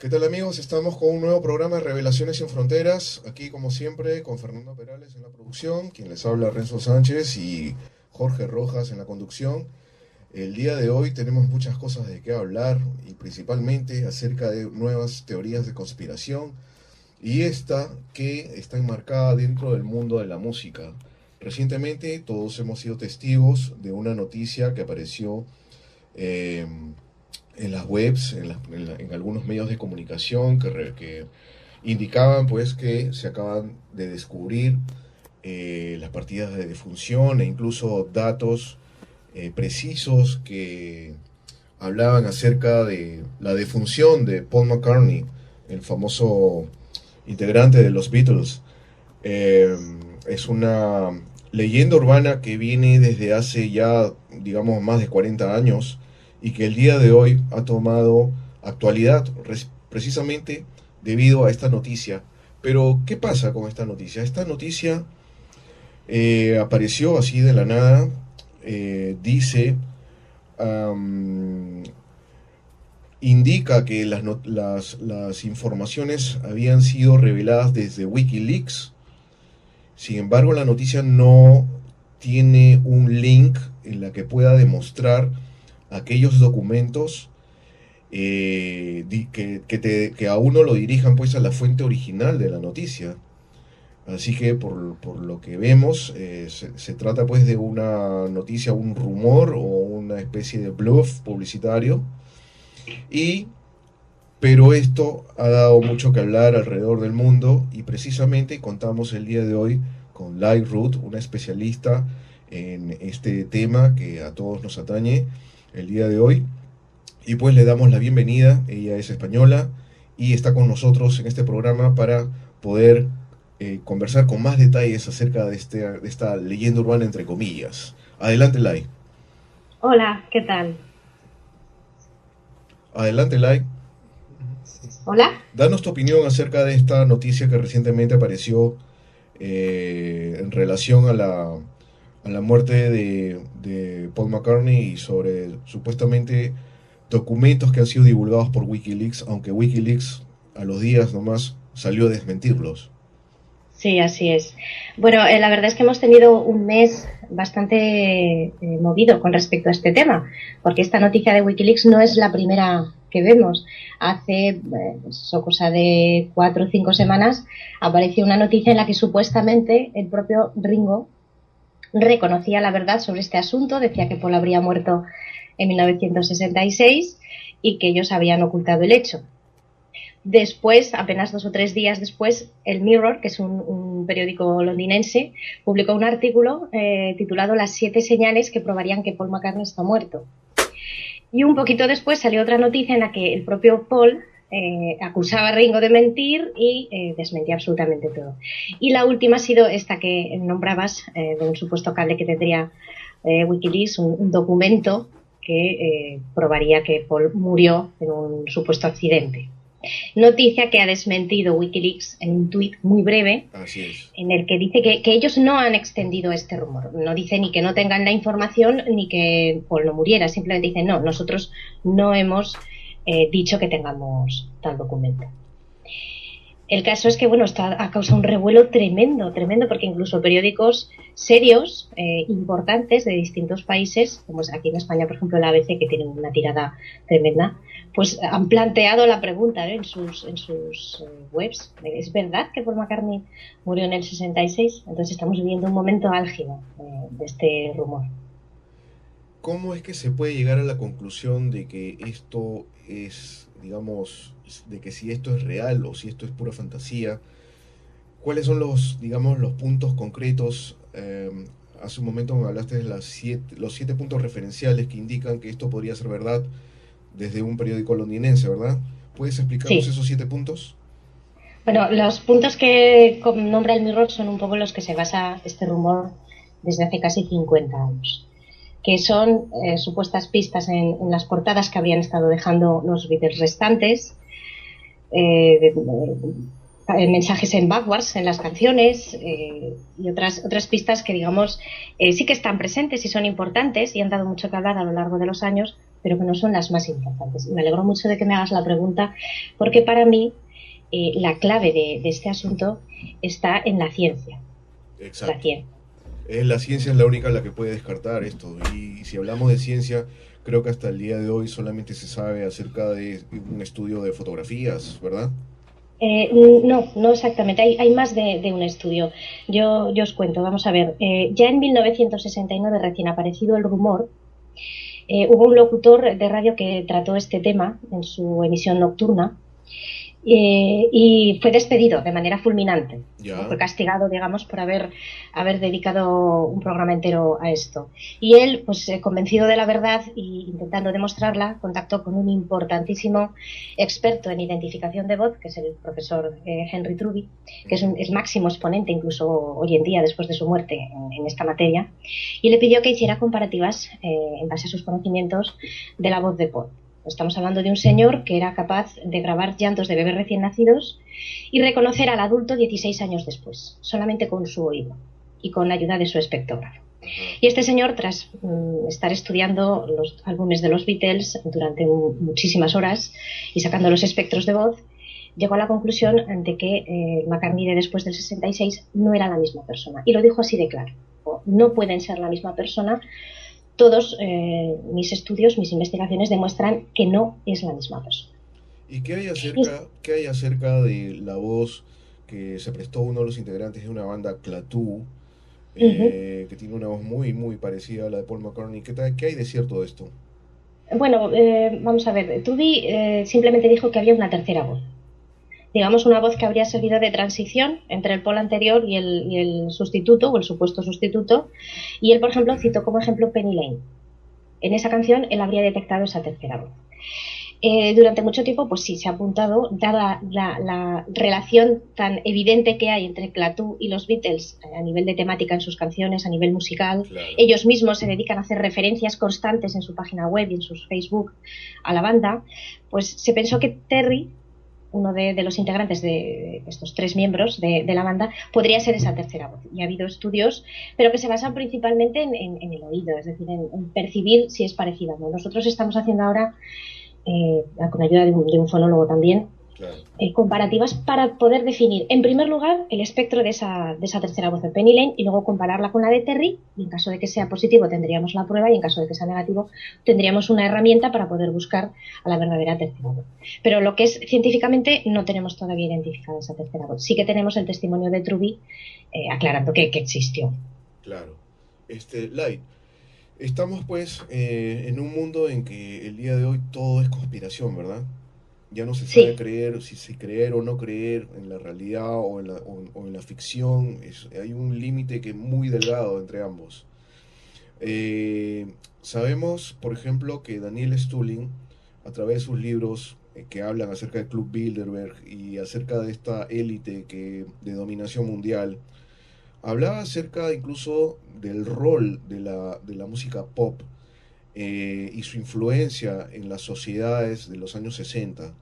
¿Qué tal amigos? Estamos con un nuevo programa de Revelaciones sin Fronteras, aquí como siempre con Fernando Perales en la producción, quien les habla Renzo Sánchez y Jorge Rojas en la conducción. El día de hoy tenemos muchas cosas de qué hablar y principalmente acerca de nuevas teorías de conspiración y esta que está enmarcada dentro del mundo de la música. Recientemente todos hemos sido testigos de una noticia que apareció eh, en las webs, en algunos medios de comunicación que indicaban pues que se acaban de descubrir las partidas de defunción e incluso datos precisos que hablaban acerca de la defunción de Paul McCartney, el famoso integrante de los Beatles. Eh, es una leyenda urbana que viene desde hace ya, digamos, más de 40 años y que el día de hoy ha tomado actualidad precisamente debido a esta noticia. Pero, ¿qué pasa con esta noticia? Esta noticia apareció así de la nada, dice, um, indica que las informaciones habían sido reveladas desde Wikileaks. Sin embargo, la noticia no tiene un link en la que pueda demostrar aquellos documentos que a uno lo dirijan pues a la fuente original de la noticia. Así que por lo que vemos, se trata pues de una noticia, un rumor o una especie de bluff publicitario. Y pero esto ha dado mucho que hablar alrededor del mundo y precisamente contamos el día de hoy con Lai Ruth, una especialista en este tema que a todos nos atañe el día de hoy. Y pues le damos la bienvenida, ella es española y está con nosotros en este programa para poder conversar con más detalles acerca de esta leyenda urbana entre comillas. Adelante, Lai. Hola, ¿qué tal? Adelante, Lai. Hola. Danos tu opinión acerca de esta noticia que recientemente apareció en relación a la muerte de Paul McCartney y sobre supuestamente documentos que han sido divulgados por Wikileaks, aunque Wikileaks a los días nomás salió a desmentirlos. Sí, así es. Bueno, la verdad es que hemos tenido un mes bastante movido con respecto a este tema, porque esta noticia de Wikileaks no es la primera que vemos. Hace cosa de 4 o 5 semanas apareció una noticia en la que supuestamente el propio Ringo reconocía la verdad sobre este asunto, decía que Paul habría muerto en 1966 y que ellos habían ocultado el hecho. Después, apenas 2 o 3 días después, el Mirror, que es un periódico londinense, publicó un artículo titulado Las 7 señales que probarían que Paul McCartney está muerto. Y un poquito después salió otra noticia en la que el propio Paul acusaba a Ringo de mentir y desmentía absolutamente todo. Y la última ha sido esta que nombrabas, de un supuesto cable que tendría Wikileaks, un documento que probaría que Paul murió en un supuesto accidente. Noticia que ha desmentido Wikileaks en un tuit muy breve. Así es. En el que dice que ellos no han extendido este rumor. No dice ni que no tengan la información ni que Paul no muriera. Simplemente dicen, no, nosotros no hemos dicho que tengamos tal documento. El caso es que, bueno, esto ha causado un revuelo tremendo, porque incluso periódicos serios, importantes de distintos países, como es aquí en España, por ejemplo, el ABC, que tiene una tirada tremenda, pues han planteado la pregunta, ¿no?, en sus webs. ¿Es verdad que Paul McCartney murió en el 66? Entonces estamos viviendo un momento álgido de este rumor. ¿Cómo es que se puede llegar a la conclusión de que esto es, digamos, de que si esto es real o si esto es pura fantasía? ¿Cuáles son digamos, los puntos concretos? Hace un momento me hablaste de los 7 puntos referenciales que indican que esto podría ser verdad desde un periódico londinense, ¿verdad? ¿Puedes explicarnos Sí. esos 7 puntos? Bueno, los puntos que nombra el Mirror son un poco los que se basa este rumor desde hace casi 50 años. Que son supuestas pistas en las portadas que habían estado dejando los Beatles restantes, mensajes en backwards en las canciones y otras pistas que, digamos, sí que están presentes y son importantes y han dado mucho que hablar a lo largo de los años, pero que no son las más importantes. Me alegro mucho de que me hagas la pregunta, porque para mí la clave de este asunto está en la ciencia. La Exacto. ciencia. La ciencia es la única la que puede descartar esto. Y si hablamos de ciencia, creo que hasta el día de hoy solamente se sabe acerca de un estudio de fotografías, ¿verdad? No, no exactamente. Hay más de un estudio. Yo os cuento, vamos a ver. Ya en 1969, recién aparecido el rumor, hubo un locutor de radio que trató este tema en su emisión nocturna y fue despedido de manera fulminante, ¿no? Ya. Fue castigado, digamos, por haber dedicado un programa entero a esto. Y él, pues convencido de la verdad e intentando demostrarla, contactó con un importantísimo experto en identificación de voz, que es el profesor Henry Truby, que es Ujú. el máximo exponente incluso hoy en día, después de su muerte, en esta materia, y le pidió que hiciera comparativas en base a sus conocimientos de la voz de Poe. Estamos hablando de un señor que era capaz de grabar llantos de bebés recién nacidos y reconocer al adulto 16 años después, solamente con su oído y con la ayuda de su espectógrafo. Ajá. Y este señor, tras estar estudiando los álbumes de los Beatles durante muchísimas horas y sacando los espectros de voz, llegó a la conclusión de que McCartney de después del 66 no era la misma persona. Y lo dijo así de claro. No pueden ser la misma persona. Todos mis estudios, mis investigaciones demuestran que no es la misma persona. ¿Y Y, qué hay acerca de la voz que se prestó uno de los integrantes de una banda, Clatú, que tiene una voz muy, muy parecida a la de Paul McCartney? ¿Qué hay de cierto de esto? bueno, vamos a ver, Truby simplemente dijo que había una tercera voz. Digamos, una voz que habría servido de transición entre el Paul anterior y el sustituto, o el supuesto sustituto. Y él, por ejemplo, citó como ejemplo Penny Lane. En esa canción él habría detectado esa tercera voz. Durante mucho tiempo, pues sí, se ha apuntado, dada la relación tan evidente que hay entre Clatú y los Beatles a nivel de temática en sus canciones, a nivel musical. Claro. Ellos mismos se dedican a hacer referencias constantes en su página web y en sus Facebook a la banda. Pues se pensó que Terry, uno de los integrantes de estos tres miembros de la banda, podría ser esa tercera voz. Y ha habido estudios, pero que se basan principalmente en el oído, es decir, en percibir si es parecida o no. Nosotros estamos haciendo ahora con ayuda de un fonólogo también, Claro. comparativas para poder definir, en primer lugar, el espectro de esa tercera voz de Penny Lane y luego compararla con la de Terry. Y en caso de que sea positivo, tendríamos la prueba, y en caso de que sea negativo, tendríamos una herramienta para poder buscar a la verdadera tercera voz. Pero lo que es científicamente, no tenemos todavía identificada esa tercera voz. Sí que tenemos el testimonio de Truby aclarando que existió. Claro. Light, estamos pues en un mundo en que el día de hoy todo es conspiración, ¿verdad? Ya no se sabe Sí. creer si creer o no creer en la realidad o en la ficción. Hay un límite que es muy delgado entre ambos. Sabemos, por ejemplo, que Daniel Stulin, a través de sus libros que hablan acerca del Club Bilderberg y acerca de esta élite de dominación mundial, hablaba acerca incluso del rol de la música pop y su influencia en las sociedades de los años 60.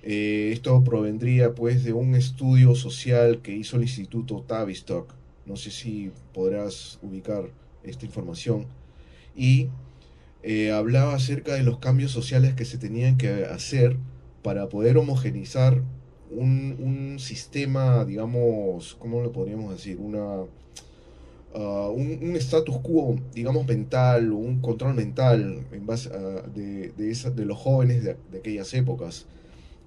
Esto provendría pues de un estudio social que hizo el Instituto Tavistock. No sé si podrás ubicar esta información. Y hablaba acerca de los cambios sociales que se tenían que hacer para poder homogeneizar un sistema, digamos, ¿cómo le podríamos decir? Un status quo, digamos, mental, o un control mental en base de los jóvenes de aquellas épocas.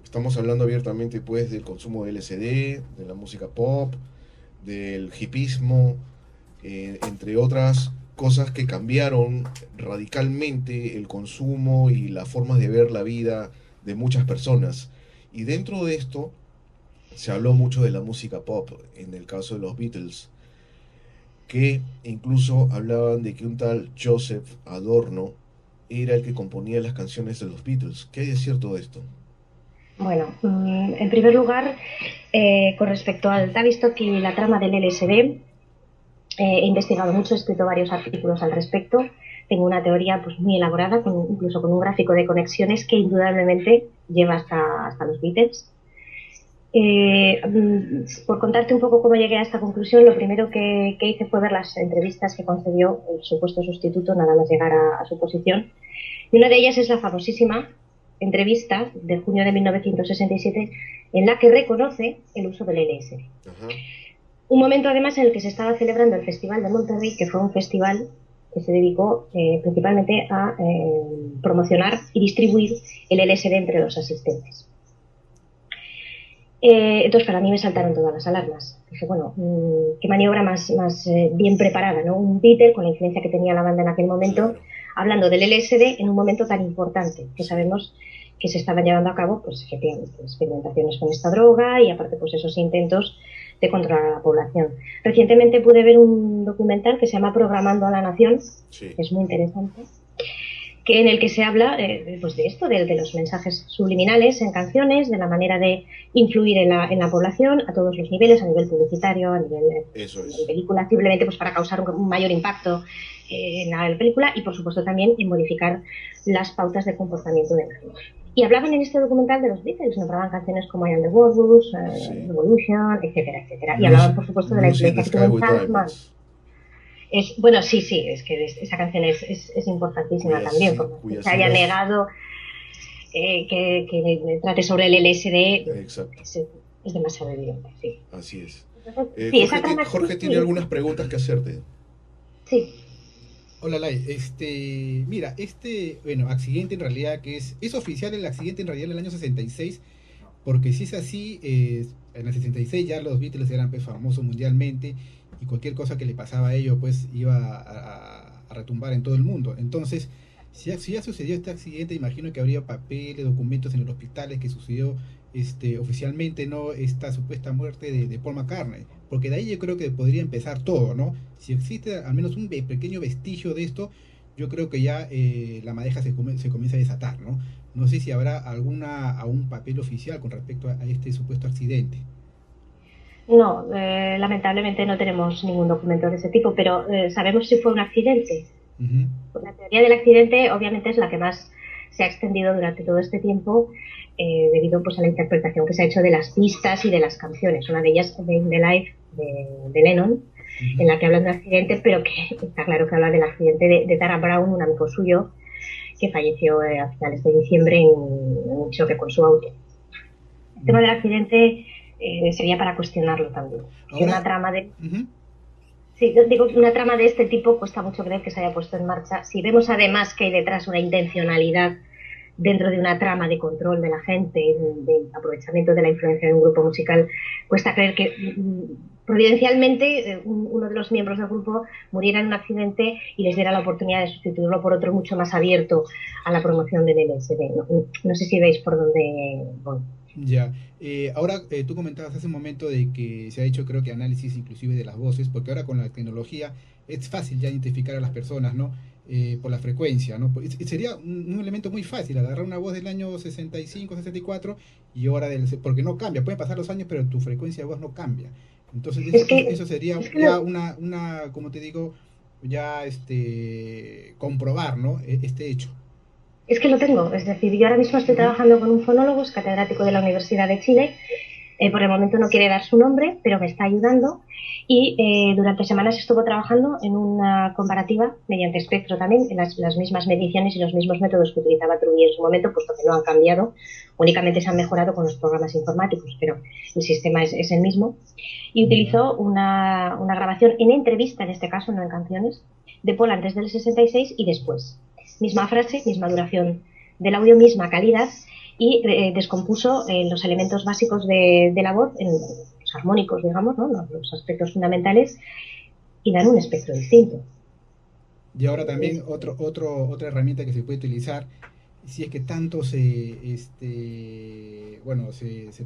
Estamos hablando abiertamente pues del consumo de LSD, de la música pop, del hipismo, entre otras cosas que cambiaron radicalmente el consumo y las formas de ver la vida de muchas personas. Y dentro de esto se habló mucho de la música pop, en el caso de los Beatles, que incluso hablaban de que un tal Joseph Adorno era el que componía las canciones de los Beatles. ¿Qué hay de cierto de esto? Bueno, en primer lugar, con respecto al Tavistock y la trama del LSD, he investigado mucho, he escrito varios artículos al respecto. Tengo una teoría pues muy elaborada, incluso con un gráfico de conexiones que indudablemente lleva hasta los Beatles. Por contarte un poco cómo llegué a esta conclusión, lo primero que hice fue ver las entrevistas que concedió el supuesto sustituto nada más llegar a su posición. Y una de ellas es la famosísima entrevista de junio de 1967 en la que reconoce el uso del LSD. Ajá. Un momento además en el que se estaba celebrando el Festival de Monterrey, que fue un festival que se dedicó principalmente a promocionar y distribuir el LSD entre los asistentes. Entonces, para mí me saltaron todas las alarmas. Dije, bueno, qué maniobra más bien preparada, ¿no? Un Beatle, con la influencia que tenía la banda en aquel momento, hablando del LSD en un momento tan importante, que sabemos que se estaban llevando a cabo, pues efectivamente, experimentaciones con esta droga y aparte, pues esos intentos de controlar a la población. Recientemente pude ver un documental que se llama Programando a la Nación, que es muy interesante, que en el que se habla pues de esto, de los mensajes subliminales en canciones, de la manera de influir en la población a todos los niveles, a nivel publicitario, a nivel de película, simplemente pues para causar un mayor impacto en la película y por supuesto también en modificar las pautas de comportamiento de la gente. Y hablaban en este documental de los Beatles, nombraban canciones como I Am the Walrus, Revolution, etcétera, etcétera. Y hablaban por supuesto de la influencia que tuvo en Sandman. Bueno, sí, es que esa canción es importantísima también, porque se haya negado que trate sobre el LSD. Es demasiado evidente, sí. Así es. Sí, Jorge tiene algunas preguntas que hacerte. Sí. Hola, Lai. Mira, accidente en realidad que es oficial el accidente en realidad en el año 66, porque si es así, en el 66 ya los Beatles eran pues, famosos mundialmente y cualquier cosa que le pasaba a ellos pues iba a retumbar en todo el mundo. Entonces, si ya sucedió este accidente, imagino que habría papeles, documentos en los hospitales que sucedió oficialmente, ¿no? Esta supuesta muerte de Paul McCartney, porque de ahí yo creo que podría empezar todo, ¿no? Si existe al menos un pequeño vestigio de esto, yo creo que ya la madeja se comienza a desatar, ¿no? No sé si habrá algún papel oficial con respecto a este supuesto accidente. No, lamentablemente no tenemos ningún documento de ese tipo, pero sabemos si fue un accidente. Pues la teoría del accidente obviamente es la que más se ha extendido durante todo este tiempo debido pues a la interpretación que se ha hecho de las pistas y de las canciones. Una de ellas, de In the Life de Lennon, en la que habla de un accidente, pero que está claro que habla del accidente de Tara Brown, un amigo suyo, que falleció a finales de diciembre en un choque con su auto. El tema del accidente sería para cuestionarlo también. Ahora, una trama de... Sí, digo, una trama de este tipo cuesta mucho creer que se haya puesto en marcha. Si vemos además que hay detrás una intencionalidad dentro de una trama de control de la gente, de aprovechamiento de la influencia de un grupo musical, cuesta creer que providencialmente uno de los miembros del grupo muriera en un accidente y les diera la oportunidad de sustituirlo por otro mucho más abierto a la promoción del LSD. No sé si veis por dónde voy. Ya, ahora tú comentabas hace un momento de que se ha hecho creo que análisis inclusive de las voces, porque ahora con la tecnología es fácil ya identificar a las personas, ¿no? Por la frecuencia, ¿no? Sería un elemento muy fácil, agarrar una voz del año 65, 64 y ahora porque no cambia, pueden pasar los años pero tu frecuencia de voz no cambia. Entonces eso sería ya una, como te digo, ya comprobar, ¿no? Este hecho. Es que lo tengo, es decir, yo ahora mismo estoy trabajando con un fonólogo, es catedrático de la Universidad de Chile, por el momento no quiere dar su nombre, pero me está ayudando y durante semanas estuvo trabajando en una comparativa mediante espectro también, en las mismas mediciones y los mismos métodos que utilizaba Truby en su momento, puesto que no han cambiado, únicamente se han mejorado con los programas informáticos, pero el sistema es el mismo, y utilizó una grabación en entrevista, en este caso, no en canciones, de Paul antes del 66 y después. Misma frase, misma duración del audio, misma calidad y descompuso los elementos básicos de la voz, en los armónicos, digamos, ¿no? Los aspectos fundamentales y dan un espectro distinto. Y ahora también otra herramienta que se puede utilizar, si es que tanto se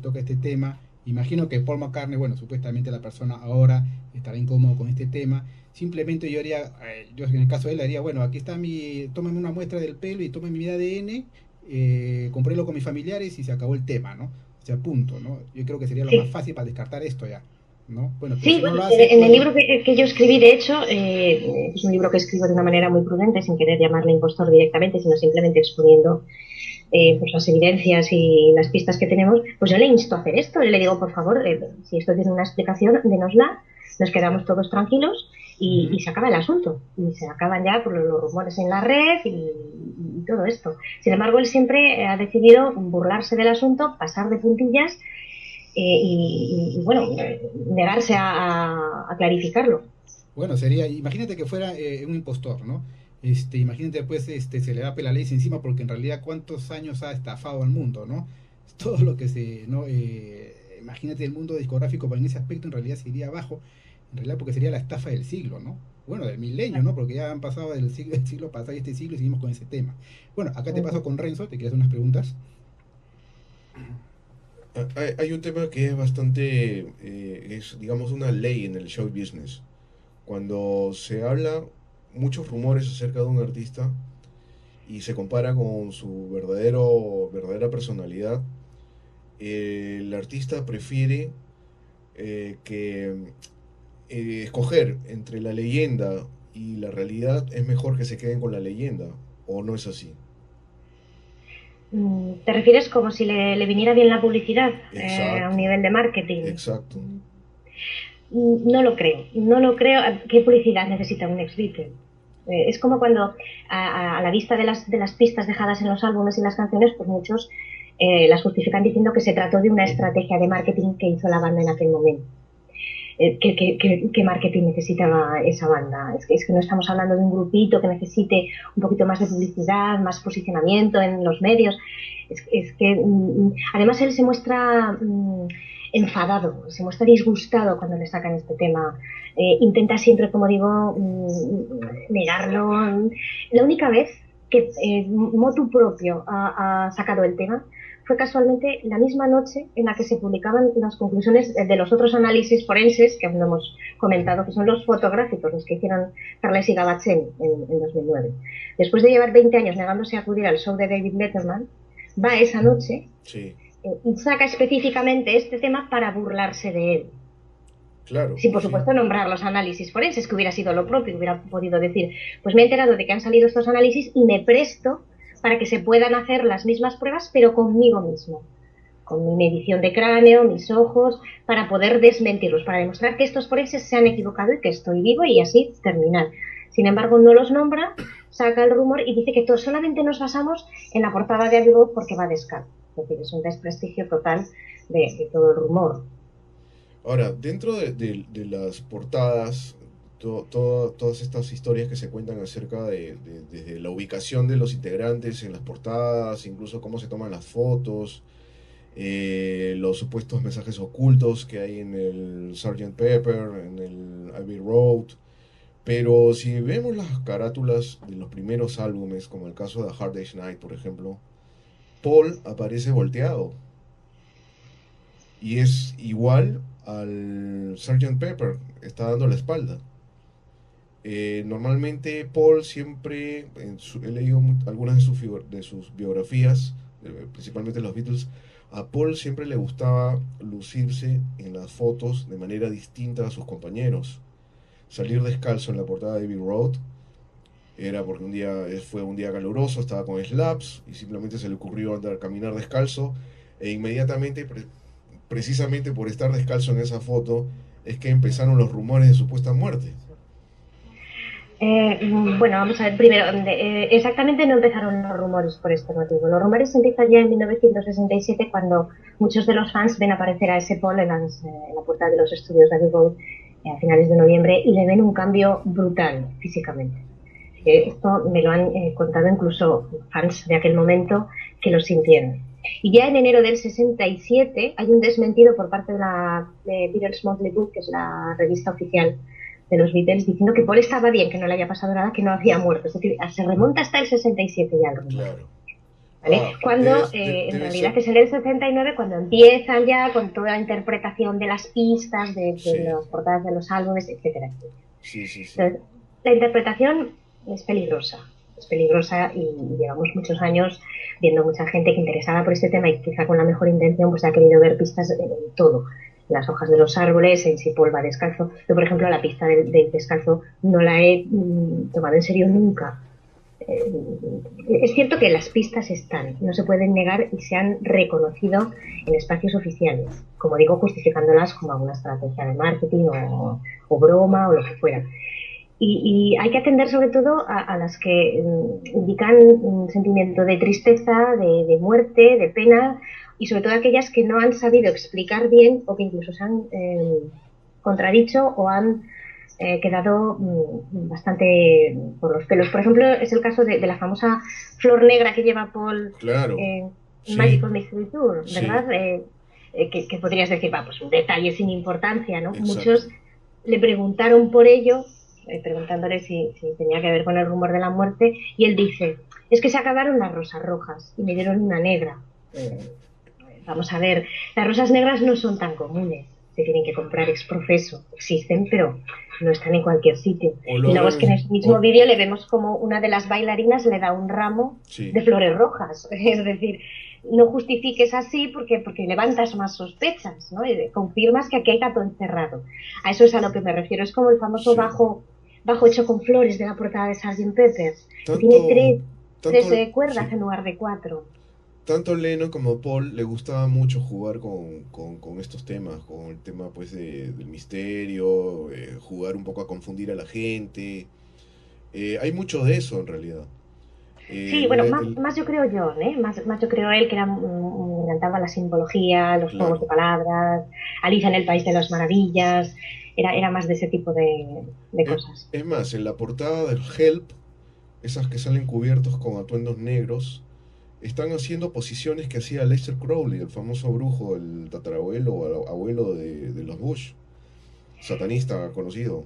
toca este tema. Imagino que Paul McCartney, supuestamente la persona ahora estará incómodo con este tema. Simplemente yo en el caso de él haría, aquí está tómame una muestra del pelo y tómame mi ADN, comprélo con mis familiares y se acabó el tema, ¿no? O sea, punto, ¿no? Yo creo que sería lo más fácil para descartar esto ya, ¿no? Sí, si no lo hace, en el libro que yo escribí, de hecho, es un libro que escribo de una manera muy prudente, sin querer llamarle impostor directamente, sino simplemente exponiendo pues las evidencias y las pistas que tenemos, pues yo le insto a hacer esto, yo le digo, por favor, si esto tiene una explicación, dénosla, nos quedamos todos tranquilos y se acaba el asunto, y se acaban ya por los rumores en la red y todo esto. Sin embargo, él siempre ha decidido burlarse del asunto, pasar de puntillas bueno, negarse a clarificarlo. Bueno, sería, imagínate que fuera un impostor, ¿no? Imagínate pues se le da la ley encima porque en realidad cuántos años ha estafado al mundo, ¿no? Todo lo que se, ¿no? Imagínate el mundo discográfico, pero en ese aspecto en realidad se iría abajo, en realidad porque sería la estafa del siglo, ¿no? Bueno, del milenio, ¿no? Porque ya han pasado el siglo pasado y este siglo y seguimos con ese tema. Bueno, acá te paso con Renzo, te quería hacer unas preguntas. Hay un tema que es bastante, es digamos una ley en el show business. Cuando se habla muchos rumores acerca de un artista y se compara con su verdadera personalidad, el artista prefiere que escoger entre la leyenda y la realidad es mejor que se queden con la leyenda, ¿o no es así? ¿Te refieres como si le viniera bien la publicidad a un Exacto, nivel de marketing? exacto. No lo creo, no lo creo. ¿Qué publicidad necesita un ex Beatle? Es como cuando a la vista de las pistas dejadas en los álbumes y las canciones, pues muchos las justifican diciendo que se trató de una estrategia de marketing que hizo la banda en aquel momento. ¿Qué marketing necesitaba esa banda? Es que no estamos hablando de un grupito que necesite un poquito más de publicidad, más posicionamiento en los medios. Es que además él se muestra enfadado, se muestra disgustado cuando le sacan este tema. Intenta siempre, como digo, negarlo. La única vez que motu propio ha sacado el tema fue casualmente la misma noche en la que se publicaban las conclusiones de los otros análisis forenses que aún no hemos comentado, que son los fotográficos, los que hicieron Carles y Gabachen en 2009. Después de llevar 20 años negándose a acudir al show de David Letterman, va esa noche Sí, y saca específicamente este tema para burlarse de él. claro, Sin, por sí. supuesto, nombrar los análisis forenses, que hubiera sido lo propio, hubiera podido decir, pues me he enterado de que han salido estos análisis y me presto para que se puedan hacer las mismas pruebas, pero conmigo mismo, con mi medición de cráneo, mis ojos, para poder desmentirlos, para demostrar que estos forenses se han equivocado y que estoy vivo y así terminar. Sin embargo, no los nombra, saca el rumor y dice que solamente nos basamos en la portada de Abbey Road porque va descalzo. Es decir, es un desprestigio total de todo el rumor. Ahora, dentro de las portadas, todas estas historias que se cuentan acerca desde la ubicación de los integrantes en las portadas, incluso cómo se toman las fotos, los supuestos mensajes ocultos que hay en el Sgt. Pepper, en el Abbey Road. Pero si vemos las carátulas de los primeros álbumes, como el caso de A Hard Day's Night, por ejemplo, Paul aparece volteado y es igual al Sgt. Pepper, está dando la espalda. Normalmente Paul siempre, he leído algunas de sus biografías, principalmente los Beatles, a Paul siempre le gustaba lucirse en las fotos de manera distinta a sus compañeros. Salir descalzo en la portada de Abbey Road era porque fue un día caluroso, estaba con slaps y simplemente se le ocurrió caminar descalzo e inmediatamente, precisamente por estar descalzo en esa foto, es que empezaron los rumores de supuesta muerte. Bueno, vamos a ver, primero, exactamente no empezaron los rumores por este motivo. Los rumores empiezan ya en 1967 cuando muchos de los fans ven aparecer a ese Paul en la puerta de los estudios de Abbey Road a finales de noviembre y le ven un cambio brutal físicamente. Esto me lo han contado incluso fans de aquel momento que lo sintieron. Y ya en enero del 67 hay un desmentido por parte de la Beatles Monthly Book, que es la revista oficial de los Beatles, diciendo que Paul estaba bien, que no le había pasado nada, que no había muerto. Es decir, se remonta hasta el 67 ya el rumor. Claro. ¿Vale? Cuando en realidad es en el 69 cuando empiezan ya con toda la interpretación de las pistas, de Sí. las portadas de los álbumes, etcétera, etcétera. Sí, sí, sí. Entonces, la interpretación es peligrosa y llevamos muchos años viendo mucha gente que interesada por este tema y quizá con la mejor intención pues ha querido ver pistas en todo, en las hojas de los árboles, en si Paul va descalzo. Yo, por ejemplo, la pista del descalzo no la he tomado en serio nunca. Es cierto que las pistas están, no se pueden negar y se han reconocido en espacios oficiales, como digo, justificándolas como alguna estrategia de marketing o broma o lo que fuera. y hay que atender sobre todo a las que indican un sentimiento de tristeza, de muerte, de pena, y sobre todo aquellas que no han sabido explicar bien o que incluso se han contradicho o han quedado bastante por los pelos. Por ejemplo, es el caso de la famosa flor negra que lleva Paul Claro, en sí, Magical Mystery Tour, sí, ¿verdad? Que podrías decir, va, pues un detalle sin importancia, ¿no? exacto. Muchos le preguntaron por ello, preguntándole si tenía que ver con el rumor de la muerte, y él dice, es que se acabaron las rosas rojas y me dieron una negra. Vamos a ver, las rosas negras no son tan comunes, se tienen que comprar ex profeso, existen, pero no están en cualquier sitio. Y luego es que en Olores, el mismo vídeo le vemos como una de las bailarinas le da un ramo sí, de flores rojas, es decir, no justifiques así porque levantas más sospechas, ¿no? Y confirmas que aquí hay gato encerrado. A eso es a lo que me refiero, es como el famoso sí. bajo hecho con flores de la portada de Sgt. Peppers, que tiene Tanto, tres tanto, cuerdas sí. en lugar de cuatro. Tanto Lennon como Paul le gustaba mucho jugar con estos temas, con el tema pues del misterio, jugar un poco a confundir a la gente. Hay mucho de eso en realidad. Sí, bueno, El, más yo creo yo, ¿eh? Más yo creo él que era, me encantaba la simbología, los juegos de claro. palabras, Alicia en el País de las Maravillas, era más de ese tipo de cosas. Es más, en la portada del Help, esas que salen cubiertos con atuendos negros, están haciendo posiciones que hacía Lester Crowley, el famoso brujo, el tatarabuelo o abuelo de los Bush, satanista conocido.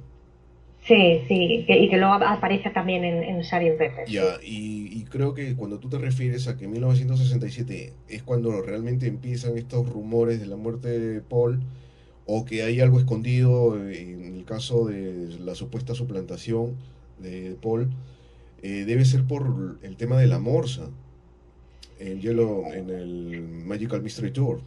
Sí, sí, y que luego aparece también en Sgt. Pepper, sí. Ya, y creo que cuando tú te refieres a que 1967 es cuando realmente empiezan estos rumores de la muerte de Paul, o que hay algo escondido en el caso de la supuesta suplantación de Paul, debe ser por el tema de la morsa en el Magical Mystery Tour.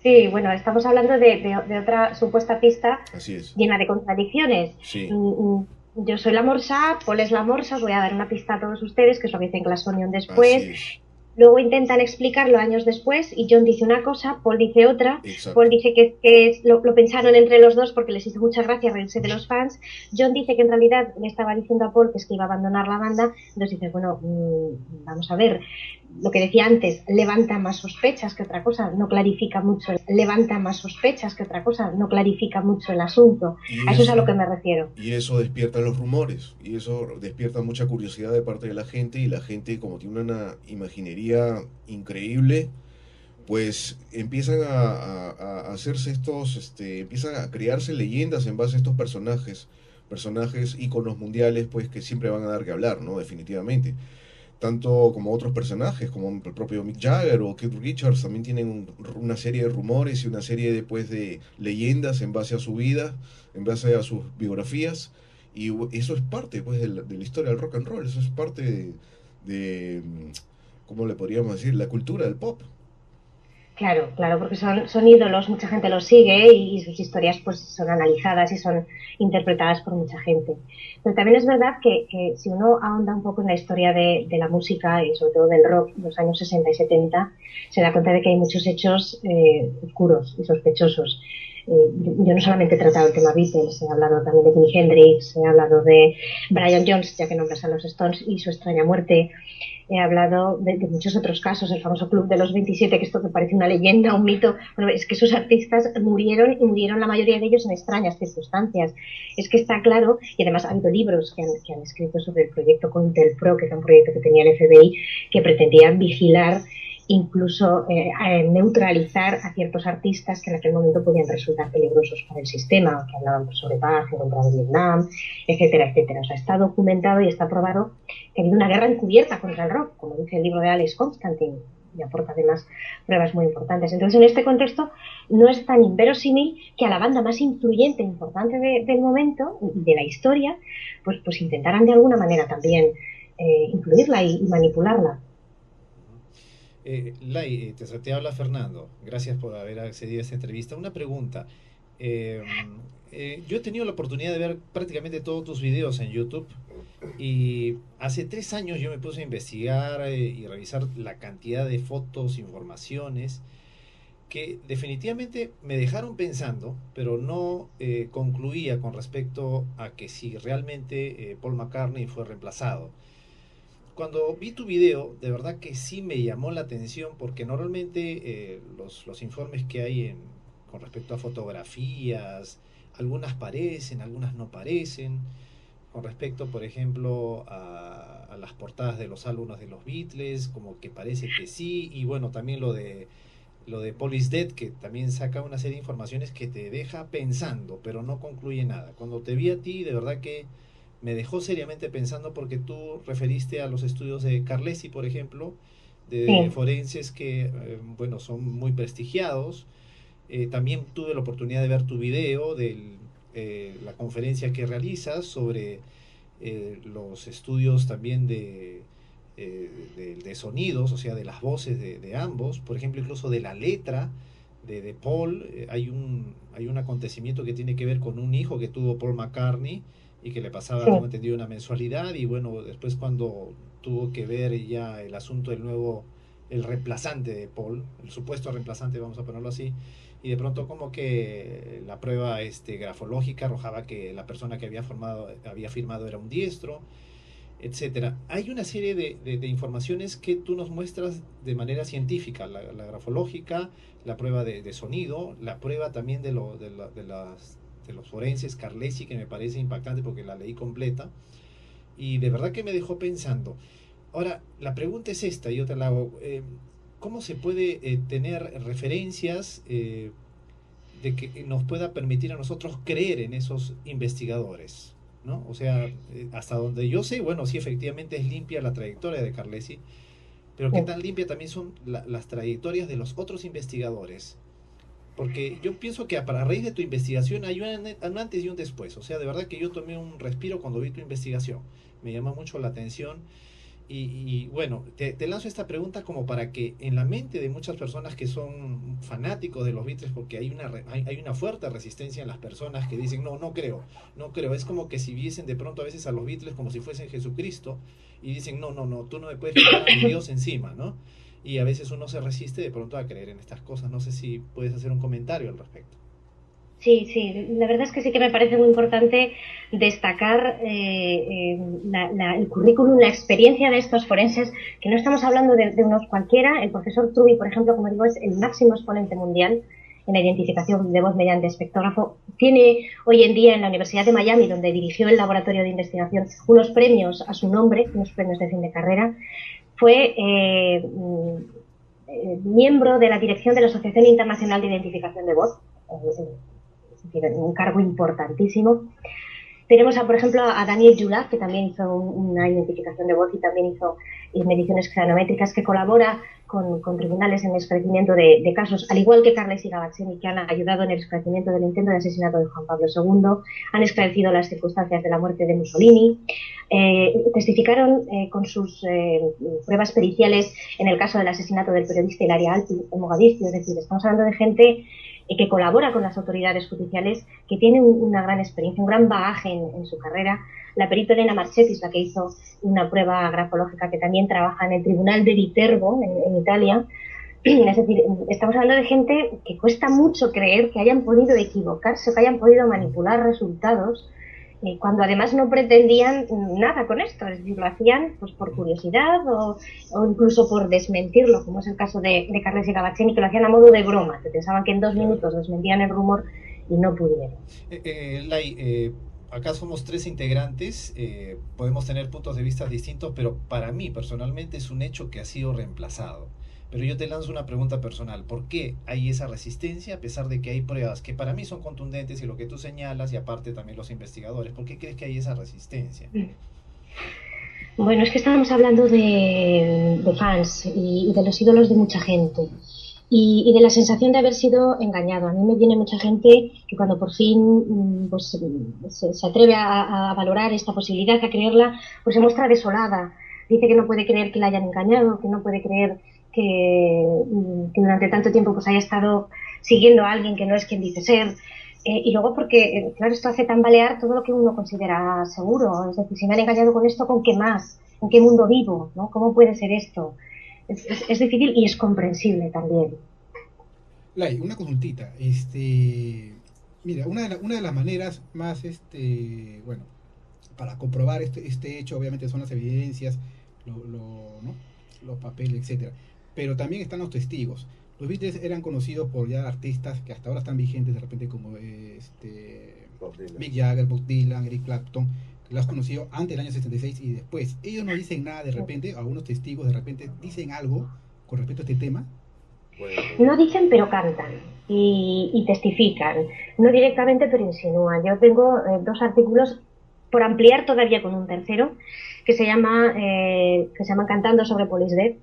Sí, bueno, estamos hablando de otra supuesta pista Así es. llena de contradicciones. Sí, Mm, Yo soy la morsa, Paul es la morsa, os voy a dar una pista a todos ustedes, que es lo que dicen Glass Onion así después. es. Luego intentan explicarlo años después y John dice una cosa, Paul dice otra. Paul Exacto. dice lo pensaron entre los dos porque les hizo mucha gracia reírse de los fans. John dice que en realidad le estaba diciendo a Paul que es que iba a abandonar la banda. Entonces dice, bueno, vamos a ver, lo que decía antes, levanta más sospechas que otra cosa, no clarifica mucho, levanta más sospechas que otra cosa, no clarifica mucho el asunto. Y A eso es a lo eso, que me refiero. y eso despierta los rumores, y eso despierta mucha curiosidad de parte de la gente, y la gente, como tiene una imaginería increíble, pues empiezan a hacerse empiezan a crearse leyendas en base a estos personajes íconos mundiales, pues que siempre van a dar que hablar, ¿no? Definitivamente. Tanto como otros personajes, como el propio Mick Jagger o Keith Richards, también tienen una serie de rumores y una serie de leyendas en base a su vida, en base a sus biografías, y eso es parte pues de la historia del rock and roll, eso es parte de ¿cómo le podríamos decir? La cultura del pop. Claro, claro, porque son ídolos, mucha gente los sigue y sus historias pues son analizadas y son interpretadas por mucha gente. Pero también es verdad que si uno ahonda un poco en la historia de la música y sobre todo del rock de los años 60 y 70, se da cuenta de que hay muchos hechos oscuros y sospechosos. Yo no solamente he tratado el tema Beatles, he hablado también de Jimi Hendrix, he hablado de Brian Jones, ya que nombras a los Stones, y su extraña muerte. He hablado de muchos otros casos, el famoso Club de los 27, que esto te parece una leyenda, un mito. Bueno, es que esos artistas murieron y murieron la mayoría de ellos en extrañas circunstancias. Es que está claro, y además ha habido libros que han escrito sobre el proyecto Cointelpro, que era un proyecto que tenía el FBI, que pretendían vigilar, incluso neutralizar a ciertos artistas que en aquel momento podían resultar peligrosos para el sistema, que hablaban pues, sobre paz, en contra de Vietnam, etcétera, etcétera. O sea, está documentado y está probado que ha habido una guerra encubierta contra el rock, como dice el libro de Alex Constantine, y aporta además pruebas muy importantes. Entonces, en este contexto, no es tan inverosímil que a la banda más influyente e importante del momento y de la historia, pues intentaran de alguna manera también influirla y manipularla. Lai, te habla Fernando. Gracias por haber accedido a esta entrevista. Una pregunta. Eh, yo he tenido la oportunidad de ver prácticamente todos tus videos en YouTube y hace 3 años yo me puse a investigar y revisar la cantidad de fotos, informaciones. que definitivamente me dejaron pensando, pero no concluía con respecto a que si realmente Paul McCartney fue reemplazado. Cuando vi tu video, de verdad que sí me llamó la atención, porque normalmente los informes que hay con respecto a fotografías, algunas parecen, algunas no parecen. Con respecto, por ejemplo, a las portadas de los álbumes de los Beatles, como que parece que sí, y bueno, también lo de Paul is Dead, que también saca una serie de informaciones que te deja pensando, pero no concluye nada. Cuando te vi a ti, de verdad que me dejó seriamente pensando, porque tú referiste a los estudios de Carlesi, por ejemplo, de Sí, forenses que, bueno, son muy prestigiados. También tuve la oportunidad de ver tu video de la conferencia que realizas sobre los estudios también de sonidos, o sea, de las voces de ambos, por ejemplo, incluso de la letra de Paul. Hay un acontecimiento que tiene que ver con un hijo que tuvo Paul McCartney y que le pasaba, sí, tengo entendido, una mensualidad, y bueno, después cuando tuvo que ver ya el asunto del nuevo, el reemplazante de Paul, el supuesto reemplazante, vamos a ponerlo así, y de pronto como que la prueba grafológica arrojaba que la persona que había firmado era un diestro, etcétera. Hay una serie de informaciones que tú nos muestras de manera científica: la grafológica, la prueba de sonido, la prueba también de los forenses Carlesi, que me parece impactante porque la leí completa, y de verdad que me dejó pensando. Ahora, la pregunta es esta, y yo te la hago. ¿Cómo se puede tener referencias de que nos pueda permitir a nosotros creer en esos investigadores, ¿no? O sea, hasta donde yo sé, bueno, sí, efectivamente es limpia la trayectoria de Carlesi, pero qué sí. tan limpia también son las trayectorias de los otros investigadores. Porque yo pienso que a raíz de tu investigación hay un antes y un después. O sea, de verdad que yo tomé un respiro cuando vi tu investigación. Me llama mucho la atención. Bueno, te lanzo esta pregunta como para que en la mente de muchas personas que son fanáticos de los Beatles, porque hay una fuerte resistencia en las personas que dicen, no, no creo, no creo. Es como que si viesen de pronto a veces a los Beatles como si fuesen Jesucristo, y dicen, no, no, no, tú no me puedes quitar a mi Dios encima, ¿no? Y a veces uno se resiste de pronto a creer en estas cosas. No sé si puedes hacer un comentario al respecto. Sí, sí, la verdad es que sí que me parece muy importante destacar el currículum, la experiencia de estos forenses, que no estamos hablando de unos cualquiera. El profesor Truby, por ejemplo, como digo, es el máximo exponente mundial en la identificación de voz mediante espectrógrafo. Tiene hoy en día en la Universidad de Miami, donde dirigió el laboratorio de investigación, unos premios a su nombre, unos premios de fin de carrera. Fue miembro de la dirección de la Asociación Internacional de Identificación de Voz, es decir, un cargo importantísimo. Tenemos, por ejemplo, a Daniel Jula, que también hizo una identificación de voz y también hizo mediciones xenométricas, que colabora con tribunales en el esclarecimiento de casos, al igual que Carles y Gavazzini, que han ayudado en el esclarecimiento del intento de asesinato de Juan Pablo II, han esclarecido las circunstancias de la muerte de Mussolini, testificaron con sus pruebas periciales en el caso del asesinato del periodista Ilaria Alpi en Mogadiscio. Es decir, estamos hablando de gente que colabora con las autoridades judiciales, que tiene una gran experiencia, un gran bagaje en su carrera. La perito Elena Marchetti es la que hizo una prueba grafológica, que también trabaja en el Tribunal de Viterbo, en Italia. Es decir, estamos hablando de gente que cuesta mucho creer que hayan podido equivocarse o que hayan podido manipular resultados, cuando además no pretendían nada con esto. Es decir, lo hacían pues por curiosidad o incluso por desmentirlo, como es el caso de Carles y Gavazzini, que lo hacían a modo de broma, que pensaban que en 2 minutos desmentían el rumor y no pudieron. Lai, acá somos tres integrantes, podemos tener puntos de vista distintos, pero para mí personalmente es un hecho que ha sido reemplazado. Pero yo te lanzo una pregunta personal: ¿por qué hay esa resistencia a pesar de que hay pruebas que para mí son contundentes y lo que tú señalas, y aparte también los investigadores? ¿Por qué crees que hay esa resistencia? Bueno, es que estábamos hablando de fans y de los ídolos de mucha gente y de la sensación de haber sido engañado. A mí me viene mucha gente que cuando por fin pues, se atreve a valorar esta posibilidad, a creerla, pues se muestra desolada. Dice que no puede creer que la hayan engañado, que no puede creer que durante tanto tiempo pues haya estado siguiendo a alguien que no es quien dice ser. Y luego porque, claro, esto hace tambalear todo lo que uno considera seguro. Es decir, si me han engañado con esto, ¿con qué más? ¿En qué mundo vivo? ¿No? ¿Cómo puede ser esto? Es difícil y es comprensible también. Lai, una consultita. Mira, una de las maneras más, bueno, para comprobar este hecho, obviamente son las evidencias, ¿no? Los papeles, etcétera. Pero también están los testigos. Los Beatles eran conocidos por ya artistas que hasta ahora están vigentes, de repente como Mick Jagger, Bob Dylan, Eric Clapton, que los has conocido antes del año 76 y después. Ellos no dicen nada de repente, algunos testigos de repente dicen algo con respecto a este tema. No dicen, pero cantan y testifican. No directamente, pero insinúan. Yo tengo dos artículos por ampliar todavía con un tercero que se llama Cantando sobre Paul is Dead,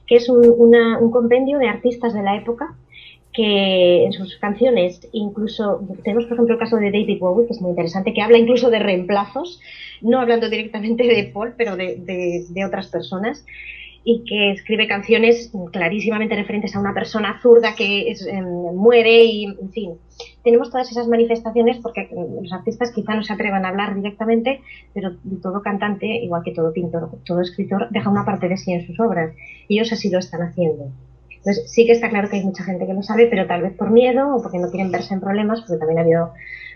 que es un compendio de artistas de la época que en sus canciones, incluso tenemos por ejemplo el caso de David Bowie, que es muy interesante, que habla incluso de reemplazos, no hablando directamente de Paul, pero de otras personas, y que escribe canciones clarísimamente referentes a una persona zurda que muere y, en fin, tenemos todas esas manifestaciones porque los artistas quizá no se atrevan a hablar directamente, pero todo cantante, igual que todo pintor, todo escritor, deja una parte de sí en sus obras y ellos así lo están haciendo. Entonces sí que está claro que hay mucha gente que lo sabe, pero tal vez por miedo o porque no quieren verse en problemas, porque también ha habido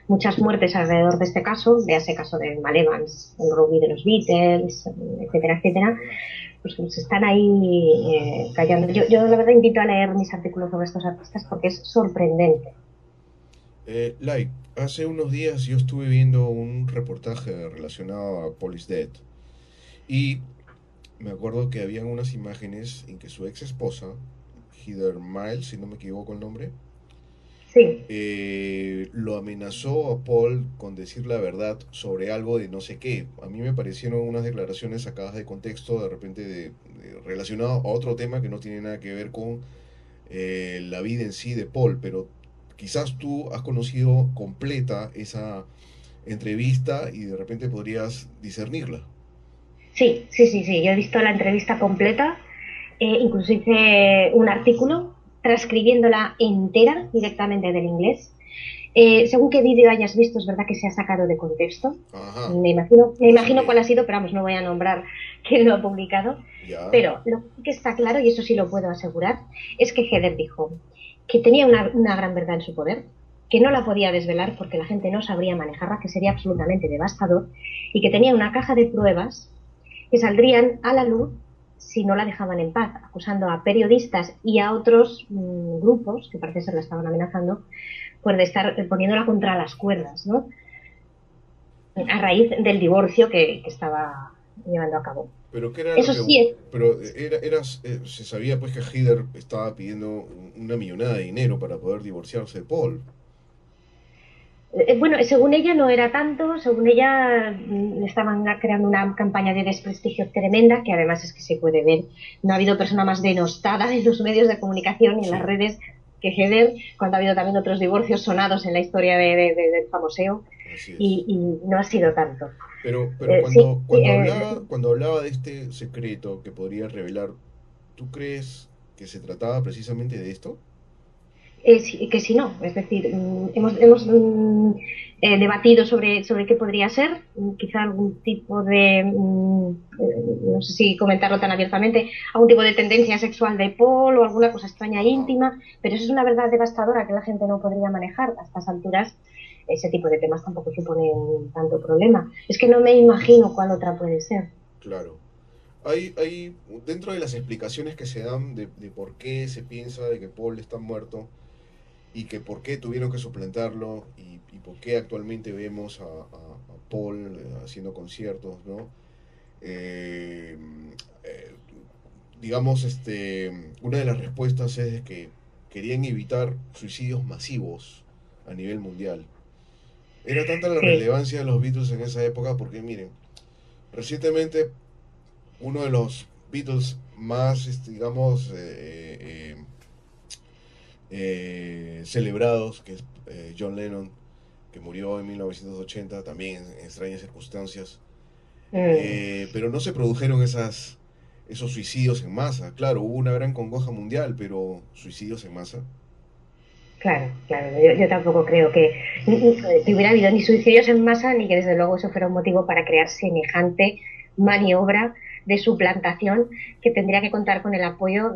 muchas muertes alrededor de este caso, véase caso de Mal Evans, el Robbie de los Beatles, etcétera, etcétera. Pues están ahí callando. Yo la verdad invito a leer mis artículos sobre estos artistas porque es sorprendente. Like, hace unos días yo estuve viendo un reportaje relacionado a Paul is Dead y me acuerdo que habían unas imágenes en que su ex esposa, Heather Miles, si no me equivoco el nombre, sí, lo amenazó a Paul con decir la verdad sobre algo de no sé qué. A mí me parecieron unas declaraciones sacadas de contexto, de repente relacionado a otro tema que no tiene nada que ver con la vida en sí de Paul, pero quizás tú has conocido completa esa entrevista y de repente podrías discernirla. sí. Yo he visto la entrevista completa, incluso hice un artículo transcribiéndola entera directamente del inglés. Según qué vídeo hayas visto, es verdad que se ha sacado de contexto. Ajá. Me imagino cuál ha sido, pero vamos, no voy a nombrar quién lo ha publicado. Ya. Pero lo que está claro, y eso sí lo puedo asegurar, es que Heather dijo que tenía una gran verdad en su poder, que no la podía desvelar porque la gente no sabría manejarla, que sería absolutamente devastador, y que tenía una caja de pruebas que saldrían a la luz si no la dejaban en paz, acusando a periodistas y a otros grupos, que parece ser la estaban amenazando, pues de estar poniéndola contra las cuerdas, ¿no? A raíz del divorcio que estaba llevando a cabo. Pero qué era Eso lo sí que es. pero se sabía pues que Heather estaba pidiendo una millonada de dinero para poder divorciarse de Paul. Bueno, según ella no era tanto, según ella estaban creando una campaña de desprestigio tremenda, que además es que se puede ver, no ha habido persona más denostada en los medios de comunicación y en las Sí, redes que Heather, cuando ha habido también otros divorcios sonados en la historia del famoseo, así es. y no ha sido tanto. Pero Sí, cuando hablaba de este secreto que podría revelar, ¿tú crees que se trataba precisamente de esto? que si no, es decir, hemos debatido sobre qué podría ser, quizá algún tipo de, no sé si comentarlo tan abiertamente, algún tipo de tendencia sexual de Paul o alguna cosa extraña e Ajá. íntima, pero eso es una verdad devastadora que la gente no podría manejar a estas alturas. Ese tipo de temas tampoco suponen tanto problema. Es que no me imagino cuál otra puede ser. Claro. Dentro de las explicaciones que se dan de por qué se piensa de que Paul está muerto y que por qué tuvieron que suplantarlo y por qué actualmente vemos a Paul haciendo conciertos, ¿no? Eh, eh, digamos, una de las respuestas es de que querían evitar suicidios masivos a nivel mundial. Era tanta la Sí, relevancia de los Beatles en esa época porque, miren, recientemente uno de los Beatles más, digamos, celebrados, que es John Lennon, que murió en 1980, también en extrañas circunstancias. mm, Pero no se produjeron esos suicidios en masa. Claro, hubo una gran congoja mundial, pero suicidios en masa. claro. Yo tampoco creo que hubiera habido ni suicidios en masa ni que desde luego eso fuera un motivo para crear semejante maniobra de suplantación que tendría que contar con el apoyo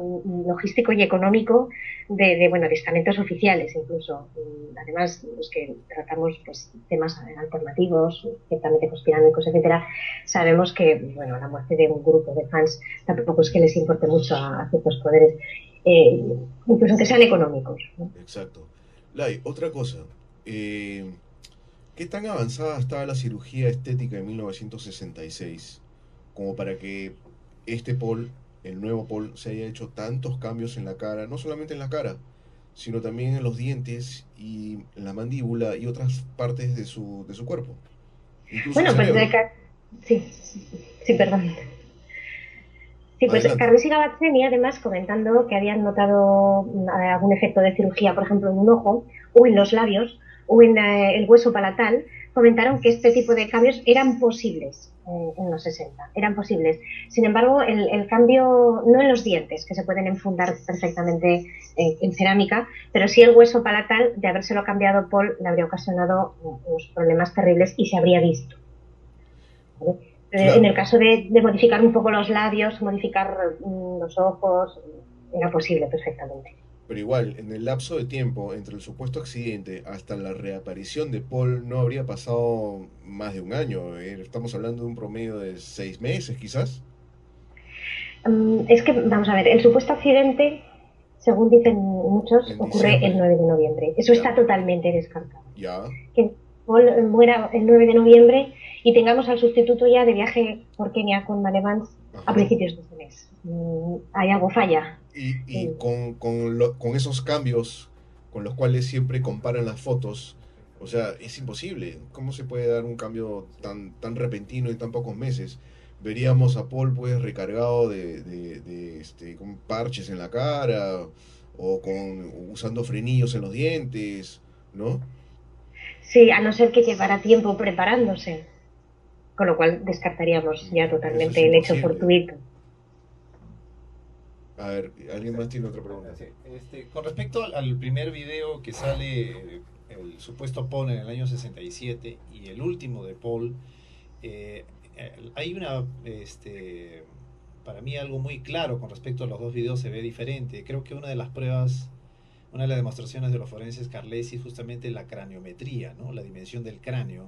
logístico y económico de estamentos oficiales incluso. Además, los que tratamos pues, temas alternativos, ciertamente conspiranoicos, etcétera, sabemos que bueno, la muerte de un grupo de fans tampoco es que les importe mucho a ciertos poderes, incluso aunque sean económicos, ¿no? Exacto. Lai, otra cosa. ¿Qué tan avanzada estaba la cirugía estética en 1966 como para que este Paul, el nuevo Paul, se haya hecho tantos cambios en la cara, no solamente en la cara, sino también en los dientes y en la mandíbula y otras partes de su cuerpo, incluso el Bueno, pues cerebro? sí, sí, perdón. Sí, pues Adelante. Carlos y Gabat venía además comentando que habían notado algún efecto de cirugía, por ejemplo, en un ojo, o en los labios, o en el hueso palatal. Comentaron que este tipo de cambios eran posibles en los 60, eran posibles. Sin embargo, el cambio, no en los dientes, que se pueden enfundar perfectamente en cerámica, pero sí el hueso palatal, de habérselo cambiado Paul, le habría ocasionado unos problemas terribles y se habría visto, ¿vale? En el Claro, caso de modificar un poco los labios, modificar los ojos, era posible perfectamente. pero igual, en el lapso de tiempo entre el supuesto accidente hasta la reaparición de Paul no habría pasado más de un año. Estamos hablando de un promedio de 6 meses, quizás. Es que, vamos a ver, el supuesto accidente, según dicen muchos, En ocurre el diciembre, 9 de noviembre. Eso ya, está totalmente descartado. ya. Que Paul muera el 9 de noviembre y tengamos al sustituto ya de viaje por Kenia con Van Evans a Ajá. principios de este mes. Hay algo falla. Y Mm, con esos cambios con los cuales siempre comparan las fotos, o sea, es imposible. ¿Cómo se puede dar un cambio tan repentino en tan pocos meses? Veríamos a Paul pues recargado con parches en la cara o usando frenillos en los dientes, ¿no? Sí, a no ser que llevara tiempo preparándose, con lo cual descartaríamos ya Eso es totalmente el hecho imposible. fortuito. A ver, ¿alguien más tiene otra pregunta? Sí, con respecto al primer video que sale, el supuesto Paul en el año 67 y el último de Paul, hay para mí algo muy claro con respecto a los dos videos, se ve diferente. Creo que una de las pruebas, una de las demostraciones de los forenses Carlesi es justamente la craniometría, ¿no? La dimensión del cráneo,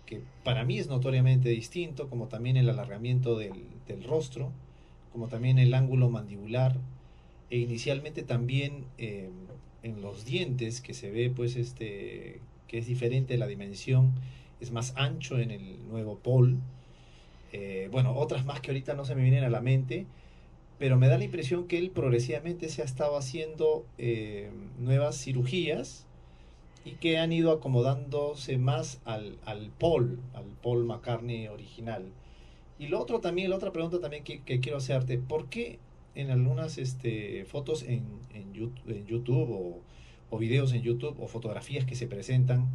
que para mí es notoriamente distinto, como también el alargamiento del rostro, como también el ángulo mandibular, e inicialmente también en los dientes, que se ve pues que es diferente la dimensión, es más ancho en el nuevo Paul. Bueno, otras más que ahorita no se me vienen a la mente, pero me da la impresión que él progresivamente se ha estado haciendo nuevas cirugías y que han ido acomodándose más al Paul McCartney original. Y lo otro también, la otra pregunta también que quiero hacerte, ¿por qué en algunas fotos en YouTube o videos en YouTube o fotografías que se presentan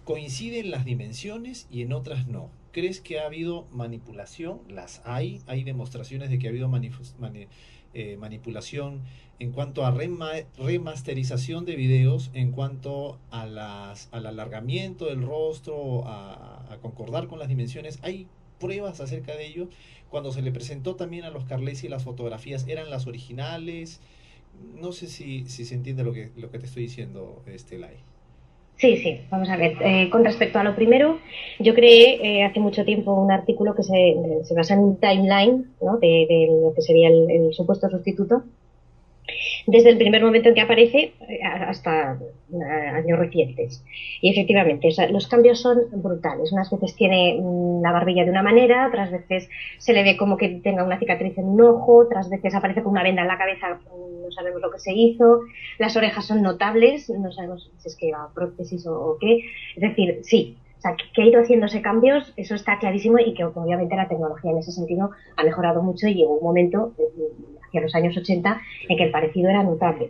coinciden las dimensiones y en otras no? ¿Crees que ha habido manipulación? ¿Las hay? ¿Hay demostraciones de que ha habido manipulación en cuanto a remasterización de videos, en cuanto a al alargamiento del rostro, a concordar con las dimensiones? ¿Hay pruebas acerca de ello? Cuando se le presentó también a los Carlesi las fotografías, ¿eran las originales? No sé si se entiende lo que te estoy diciendo, Lai. Sí, sí, vamos a ver. Con respecto a lo primero, yo creé hace mucho tiempo un artículo que se basa en un timeline, ¿no? de lo que sería el supuesto sustituto, desde el primer momento en que aparece hasta años recientes. Y efectivamente, o sea, los cambios son brutales. Unas veces tiene la barbilla de una manera, otras veces se le ve como que tenga una cicatriz en un ojo, otras veces aparece con una venda en la cabeza, no sabemos lo que se hizo. Las orejas son notables, no sabemos si es que va prótesis o qué. Es decir, sí. O sea, que ha ido haciéndose cambios, eso está clarísimo, y que obviamente la tecnología en ese sentido ha mejorado mucho, y llegó un momento, hacia los años 80, en que el parecido era notable.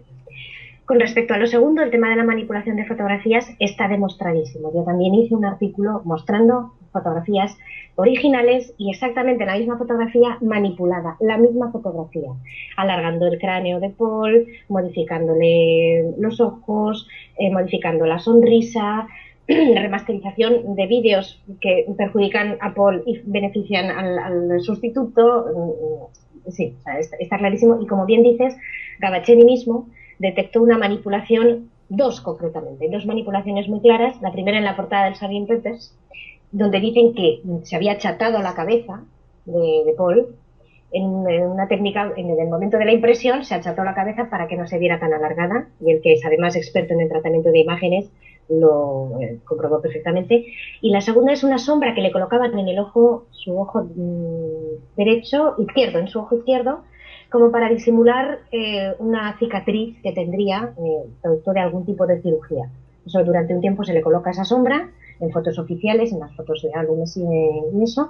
Con respecto a lo segundo, el tema de la manipulación de fotografías está demostradísimo. Yo también hice un artículo mostrando fotografías originales y exactamente la misma fotografía manipulada, la misma fotografía, alargando el cráneo de Paul, modificándole los ojos, modificando la sonrisa, remasterización de vídeos que perjudican a Paul y benefician al sustituto. Sí, o sea, está clarísimo. Y como bien dices, Gavacceni mismo detectó una manipulación, dos concretamente, dos manipulaciones muy claras. La primera en la portada del Sgt. Peppers, donde dicen que se había achatado la cabeza de Paul en una técnica, en el momento de la impresión se acható la cabeza para que no se viera tan alargada, y el que es además experto en el tratamiento de imágenes lo comprobó perfectamente. Y la segunda es una sombra que le colocaban en el ojo, su ojo izquierdo, en su ojo izquierdo, como para disimular una cicatriz que tendría producto de algún tipo de cirugía. Eso, durante un tiempo se le coloca esa sombra en fotos oficiales, en las fotos de álbumes y eso,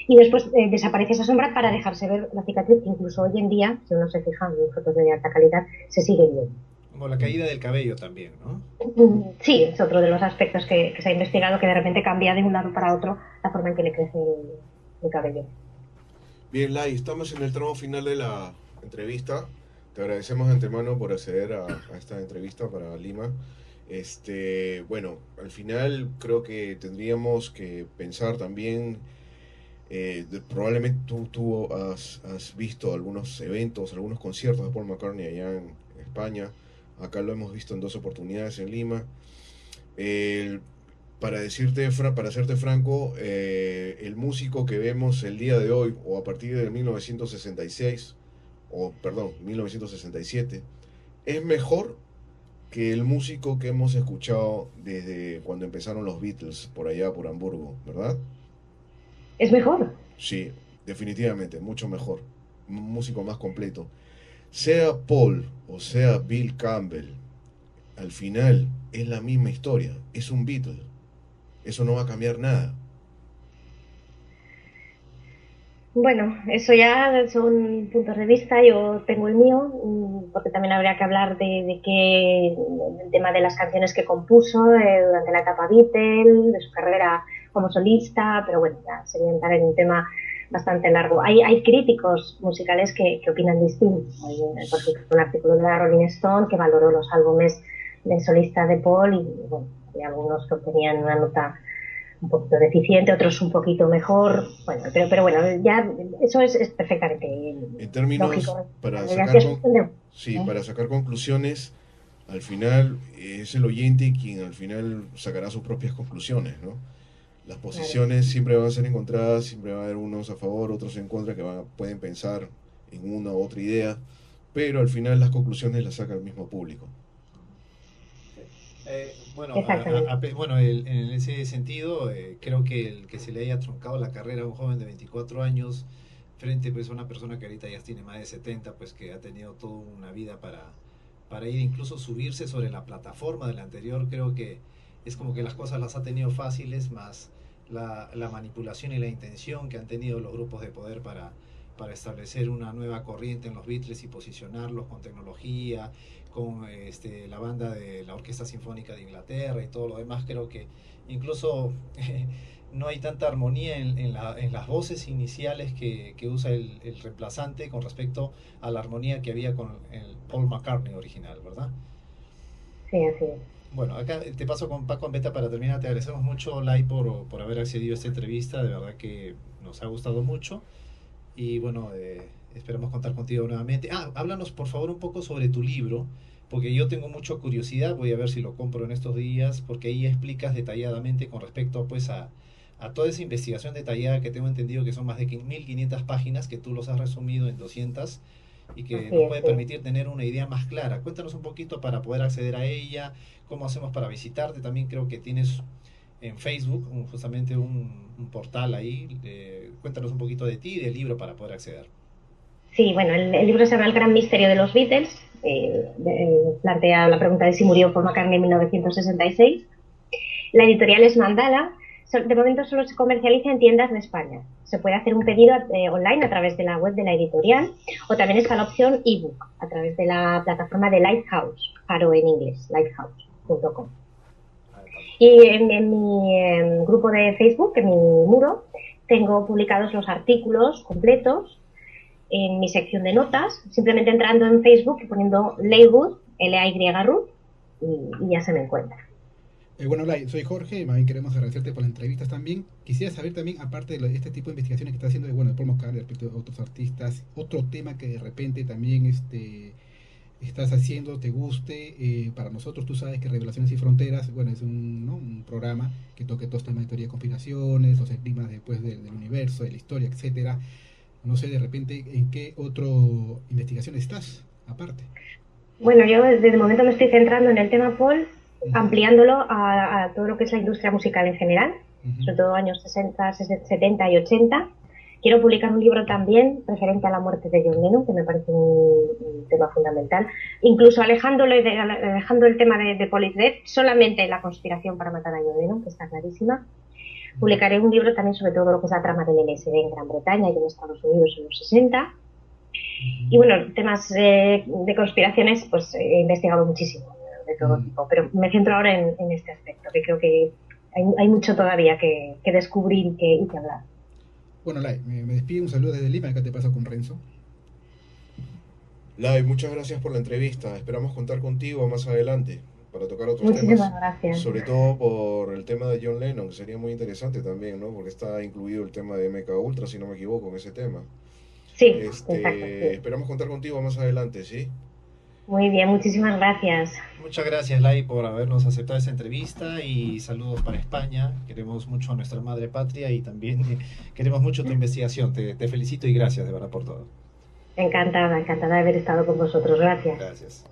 y después desaparece esa sombra para dejarse ver la cicatriz, que incluso hoy en día, si uno se fija en fotos de alta calidad, se sigue viendo. Como la caída del cabello también, ¿no? Sí, es otro de los aspectos que se ha investigado, que de repente cambia de un lado para otro la forma en que le crece el cabello. Bien, Lai, estamos en el tramo final de la entrevista. Te agradecemos de antemano por acceder a esta entrevista para Lima. Bueno, al final creo que tendríamos que pensar también, probablemente tú has visto algunos eventos, algunos conciertos de Paul McCartney allá en España. Acá lo hemos visto en 2 oportunidades en Lima. Para serte franco, el músico que vemos el día de hoy, o a partir de 1966, o perdón, 1967, es mejor que el músico que hemos escuchado desde cuando empezaron los Beatles, por allá, por Hamburgo, ¿verdad? ¿Es mejor? Sí, definitivamente, mucho mejor. Un músico más completo. Sea Paul o sea Bill Campbell, al final es la misma historia, es un Beatle. Eso no va a cambiar nada. Bueno, eso ya son puntos de vista, yo tengo el mío, porque también habría que hablar de que el tema de las canciones que compuso durante la etapa Beatle, de su carrera como solista, pero bueno, ya sería entrar en un tema bastante largo. Hay críticos musicales que opinan distinto. Hay, por ejemplo, un artículo de la Rolling Stone que valoró los álbumes de solista de Paul y bueno, hay algunos que obtenían una nota un poquito deficiente, otros un poquito mejor, bueno, pero bueno, ya eso es perfectamente En términos, lógico. para Ya sacar, ¿eh? para sacar conclusiones, al final es el oyente quien al final sacará sus propias conclusiones, ¿no? Las posiciones siempre van a ser encontradas, siempre va a haber unos a favor, otros en contra que pueden pensar en una u otra idea, pero al final las conclusiones las saca el mismo público. Bueno, en ese sentido, creo que el que se le haya truncado la carrera a un joven de 24 años frente pues, a una persona que ahorita ya tiene más de 70, pues que ha tenido toda una vida para ir incluso subirse sobre la plataforma del anterior, creo que es como que las cosas las ha tenido fáciles, más la manipulación y la intención que han tenido los grupos de poder para establecer una nueva corriente en los Beatles y posicionarlos con tecnología, con la banda de la Orquesta Sinfónica de Inglaterra y todo lo demás. Creo que incluso no hay tanta armonía en las voces iniciales que usa el reemplazante con respecto a la armonía que había con el Paul McCartney original, ¿verdad? Sí, así es. Bueno, acá te paso con Paco Ambeta para terminar. Te agradecemos mucho, Lai, por haber accedido a esta entrevista. De verdad que nos ha gustado mucho. Y bueno, esperamos contar contigo nuevamente. Háblanos por favor un poco sobre tu libro, porque yo tengo mucha curiosidad. Voy a ver si lo compro en estos días, porque ahí explicas detalladamente con respecto pues a toda esa investigación detallada que tengo entendido que son más de 1500 páginas, que tú los has resumido en 200 y que nos puede permitir tener una idea más clara. Cuéntanos un poquito para poder acceder a ella, cómo hacemos para visitarte. También creo que tienes en Facebook justamente un portal ahí. Cuéntanos un poquito de ti y del libro para poder acceder. Sí, bueno, el libro se llama El gran misterio de los Beatles. Plantea la pregunta de si murió Paul McCartney en 1966. La editorial es Mandala. De momento solo se comercializa en tiendas de España. Se puede hacer un pedido online a través de la web de la editorial, o también está la opción ebook a través de la plataforma de Lighthouse, Faro en inglés, lighthouse.com. Y en mi grupo de Facebook, en mi muro, tengo publicados los artículos completos en mi sección de notas, simplemente entrando en Facebook y poniendo Laywood, L-A-Y-Ruth, y ya se me encuentra. Bueno, Lai, soy Jorge, más bien queremos agradecerte por las entrevistas también. Quisiera saber también, aparte de este tipo de investigaciones que está haciendo, bueno, de Paul McCartney respecto a otros artistas, otro tema que de repente también estás haciendo, te guste. Para nosotros, tú sabes que Revelaciones y Fronteras, bueno, es un, ¿no?, un programa que toque todos temas de teoría de conspiraciones, los enigmas después del universo, de la historia, etcétera. No sé, de repente, ¿en qué otra investigación estás, aparte? Bueno, yo desde el momento me estoy centrando en el tema Paul, Ujú, ampliándolo a todo lo que es la industria musical en general, ujú, sobre todo años 60, 70 y 80. Quiero publicar un libro también referente a la muerte de John Lennon, que me parece un tema fundamental, incluso alejando el tema de Paul is Dead, solamente la conspiración para matar a John Lennon, que está clarísima. Publicaré un libro también sobre todo lo que es la trama del LSD en Gran Bretaña y en Estados Unidos en los 60. Y ujú, bueno, temas de conspiraciones, pues he investigado muchísimo, de todo ujú. tipo, pero me centro ahora en este aspecto, que creo que hay mucho todavía que descubrir y que hablar. Bueno, Lai, me despido, un saludo desde Lima, acá te paso con Renzo. Lai, muchas gracias por la entrevista. Esperamos contar contigo más adelante para tocar otros Muchísimas temas, gracias. sobre todo por el tema de John Lennon, que sería muy interesante también, ¿no? Porque está incluido el tema de MK Ultra, si no me equivoco, en ese tema. Sí, exacto, sí. Esperamos contar contigo más adelante, ¿sí? Muy bien, muchísimas gracias. Muchas gracias, Lai, por habernos aceptado esta entrevista y saludos para España. Queremos mucho a nuestra madre patria y también queremos mucho tu investigación. Te felicito y gracias de verdad por todo. Encantada, encantada de haber estado con vosotros. Gracias. Gracias.